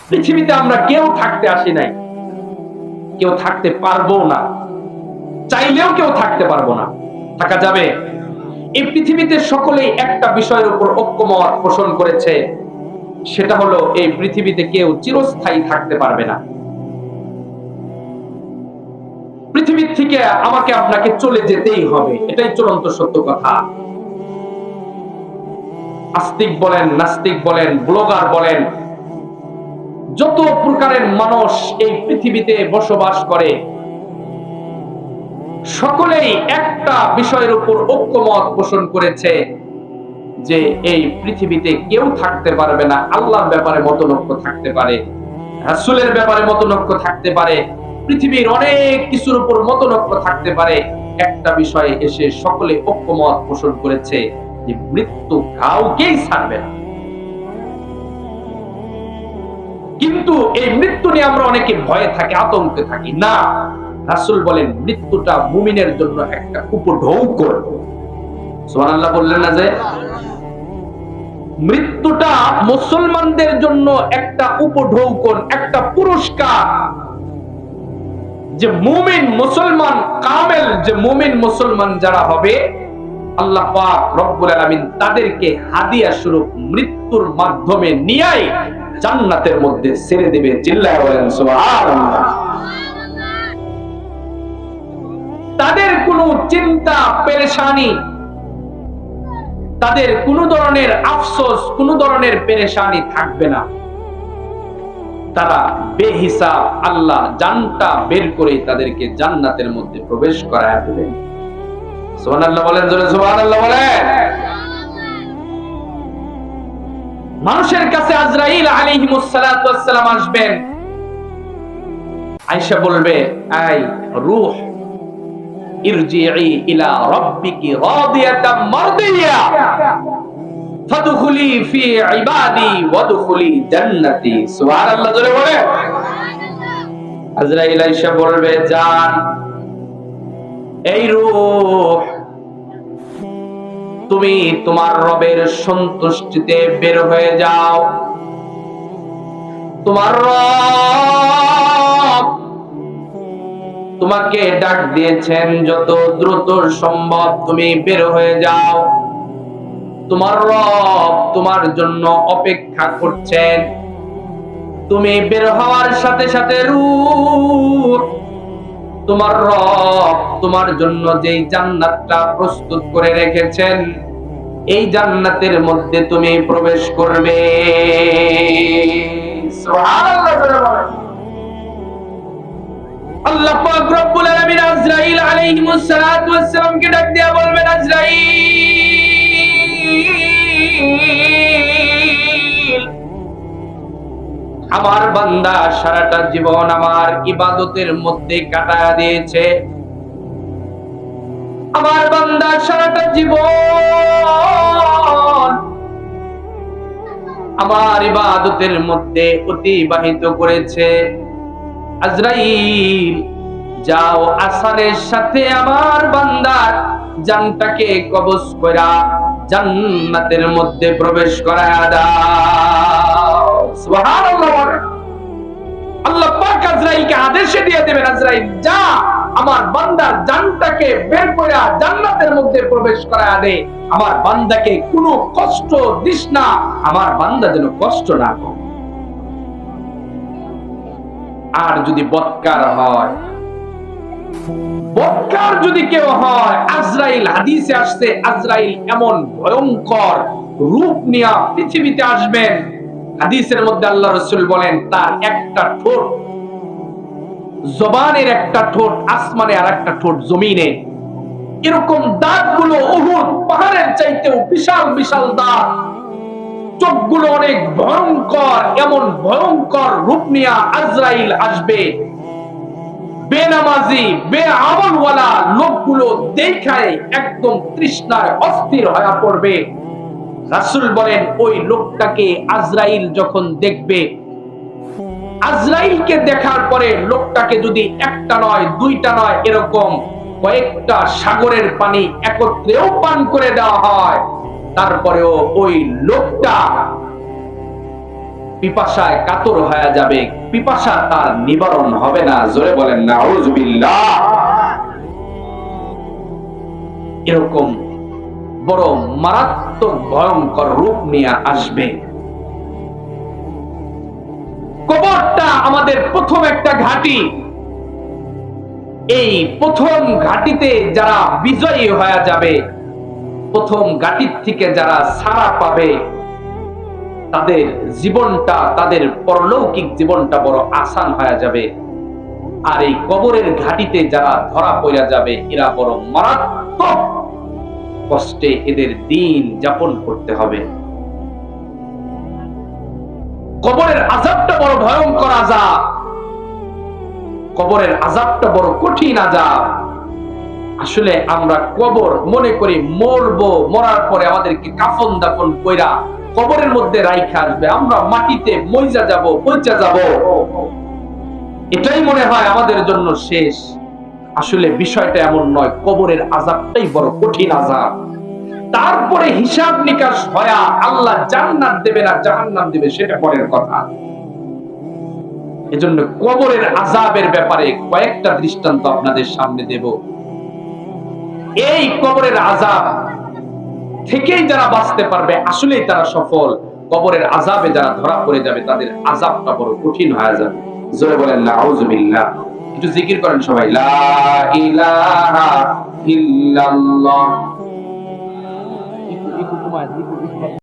পৃথিবীতে আমরা কেউ থাকতে আসি নাই, কেউ থাকতে পারবো না, চাইলেও কেউ থাকতে পারবো না। থাকা যাবে? এই পৃথিবীতে সকলেই একটা বিষয়ের উপর ঐক্যমত পোষণ করেছে, সেটা হলো এই পৃথিবীতে কেউ চিরস্থায়ী থাকতে পারবে না। পৃথিবীর থেকে আমাকে আপনাকে চলে যেতেই হবে, এটাই চূড়ান্ত সত্য কথা। আস্তিক বলেন, নাস্তিক বলেন, ব্লগার বলেন, যত প্রকারের মানুষ এই পৃথিবীতে বসবাস করে, সকলেই একটা বিষয়ের উপর ঐক্যমত পোষণ করেছে যে এই পৃথিবীতে কেউ থাকতে পারবে না। আল্লাহর ব্যাপারে মতনৈক্য থাকতে পারে, রাসূলের ব্যাপারে মতনৈক্য থাকতে পারে, পৃথিবীর অনেক কিছুর উপর মতনৈক্য থাকতে পারে, একটা বিষয়ে এসে সকলে ঐক্যমত পোষণ করেছে যে মৃত্যু কাউকেই ছাড়বে না। কিন্তু এই মৃত্যু নিয়ে আমরা অনেকে ভয়ে থাকি, আতঙ্কে থাকি। না, রাসূল বলেন মৃত্যুটা মুমিনের জন্য একটা উপঢৌকন। সুবহানাল্লাহ বললেন না যে মৃত্যুটা মুসলমানদের জন্য একটা উপঢৌকন, একটা পুরস্কার। যে মুমিন মুসলমান কামেল, যে মুমিন মুসলমান যারা হবে, আল্লাহ পাক রব্বুল আলামিন তাদেরকে হাদিয়া স্বরূপ মৃত্যুর মাধ্যমে নিয়াই জান্নাতের মধ্যে ছেড়ে দিবে। চিল্লায়ে বলেন সুবহানাল্লাহ। তাদের কোনো চিন্তা পেরেশানি, তাদের কোন ধরনের আফসোস, কোন ধরনের পেরেশানি থাকবে না। তারা বেহিসাব আল্লাহ জানটা বের করে তাদেরকে জান্নাতের মধ্যে প্রবেশ করায় দেবেন। সুবহানাল্লাহ বলেন, জোরে সুবহানাল্লাহ বলেন। মানুষের কাছে আজরাইল আলাইহিস সালাতু ওয়াস সালাম আসবেন। আয়েশা বলবে, আই রূহ ইরজিই ইলা রাব্বিকি রাদিয়াতাম মারদিয়া ফাদখুলি ফি ইবাদি ওয়াদখুলি জান্নাতি। সুবহানাল্লাহ জোরে বলেন। আজরাইল আয়েশা বলবে, জান, এই রূহ, তুমি তোমার রবের সন্তুষ্টিতে বের হয়ে যাও। তোমার রব তোমাকে ডাক দিয়েছেন, যত দ্রুত সম্ভব তুমি বের হয়ে যাও। তোমার রব তোমার জন্য অপেক্ষা করছেন। তুমি বের হওয়ার সাথে সাথে রূহ, তোমার রব তোমার জন্য যেই জান্নাতটা প্রস্তুত করে রেখেছেন, এই জান্নাতের মধ্যে তুমি প্রবেশ করবে। সুবহানাল্লাহ। আল্লাহ পাক রব্বুল আলামিন আজরাইল আলাইহিস সালাতু ওয়াস সালামকে ডাক দিয়া বলবেন, আজরাইল, আমার বান্দা সারাটা জীবন আমার ইবাদতের মধ্যে কাটায়া দিয়েছে। আমার বান্দা সারাটা জীবন আমার ইবাদতের মধ্যে অতিবাহিত করেছে। আজরাইল, যাও আসরের সাথে আমার বান্দার জানটাকে কবজ কইরা জান্নাতের মধ্যে প্রবেশ করায়া দাও। সুবহানাল্লাহ। আল্লাহ পাক আজরাইলকে আদেশ দিয়ে দেবেন, আজরাইল, যা আমার বান্দার জানটাকে বের কইরা জান্নাতের মধ্যে প্রবেশ করায়া দে। আমার বান্দাকে কোনো কষ্ট দিস না, আমার বান্দা যেন কষ্ট না পায়। আর যদি বদকার হয়, বদকার যদি কেউ হয়, আজরাইল, হাদিসে আসছে আজরাইল এমন ভয়ঙ্কর রূপ নিয়ে পৃথিবীতে আসবেন। হাদিসের মধ্যে আল্লাহ রাসূল বলেন, তার একটা ঠোঁট, জবানের একটা ঠোঁট আসমানে আর একটা ঠোঁট জমিনে। এরকম দাঁতগুলো উহুদ পাহাড়ের চাইতেও বিশাল বিশাল দাঁত। চোখগুলো অনেক ভয়ঙ্কর। এমন ভয়ঙ্কর রূপ নিয়ে আজরাইল আসবে। বেনামাজি বেআমলওয়ালা লোকগুলো দেখায় একদম তৃষ্ণায় অস্থির হয়ে পড়বে। রাসূল বলেন, ওই লোকটাকে আজরাইল যখন দেখবে, আজরাইলকে দেখার পরে লোকটাকে যদি একটা নয়, দুইটা নয়, এরকম কয়েকটা সাগরের পানি একত্রেও পান করে দেওয়া হয়, তারপরেও ওই লোকটা পিপাসায় কাতর হয়ে যাবে, পিপাসা তার নিবারণ হবে না। জোরে বলেন নাউযুবিল্লাহ। এরকম বড় মারাত্মক ভয়ঙ্কর রূপ নিয়ে আসবে। কবরটা আমাদের প্রথম একটা ঘাঁটি। এই প্রথম ঘাঁটিতে যারা বিজয়ী হয়ে যাবে, প্রথম ঘাঁটির থেকে যারা ছাড়া পাবে, তাদের জীবনটা, তাদের পরলৌকিক জীবনটা বড় আসান হয়ে যাবে। আর এই কবরের ঘাঁটিতে যারা ধরা পড়ে যাবে, এরা বড় মারাত্মক কষ্টে এদের দিন যাপন করতে হবে। কবরের আযাবটা বড় ভয়ঙ্কর আযাব, কবরের আযাবটা বড় কঠিন আযাব। আসলে আমরা কবর মনে করি মরবো, মরার পরে আমাদেরকে কাফন দাফন কইরা কবরের মধ্যে রাইখা আসবে, আমরা মাটিতে মইজা যাব, পচা যাব, এটাই মনে হয় আমাদের জন্য শেষ। আসলে বিষয়টা এমন নয়, কবরের আযাবটাই বড় কঠিন আযাব। তারপরে হিসাব নিকাশ হয়া আল্লাহ জান্নাত দেবে না জাহান্নাম দেবে সেটা পরের কথা। এজন্য কবরের আযাবের ব্যাপারে কয়েকটা দৃষ্টান্ত আপনাদের সামনে দেব। এই কবরের আযাব থেকেই যারা বাঁচতে পারবে আসলেই তারা সফল। কবরের আযাবে যারা ধরা পড়ে যাবে তাদের আযাবটা বড় কঠিন হয়ে যাবে। জোরে বলেন নাউযুবিল্লাহ। একটু জিকির করেন সবাই, লা ইলাহা ইল্লাল্লাহ।